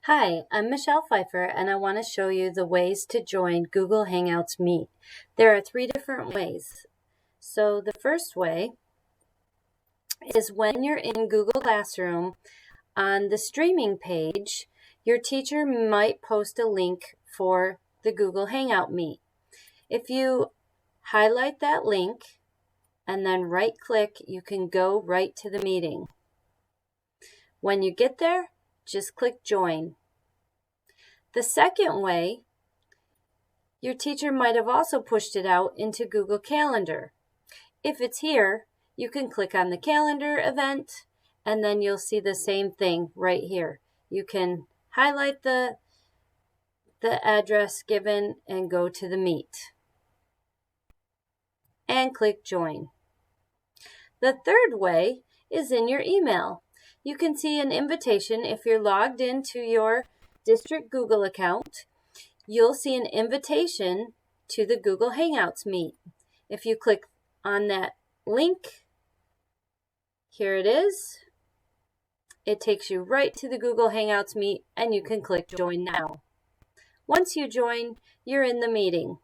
Hi, I'm Michelle Pfeiffer, and I want to show you the ways to join Google Hangouts Meet. There are three different ways. So the first way is when you're in Google Classroom, on the streaming page, your teacher might post a link for the Google Hangout Meet. If you highlight that link and then right-click, you can go right to the meeting. When you get there, just click Join. The second way, your teacher might have also pushed it out into Google Calendar. If it's here, you can click on the calendar event and then you'll see the same thing right here. You can highlight the address given and go to the meet and click Join. The third way is in your email. You can see an invitation if you're logged into your district Google account. You'll see an invitation to the Google Hangouts Meet. If you click on that link, here it is. It takes you right to the Google Hangouts Meet and you can click Join Now. Once you join, you're in the meeting.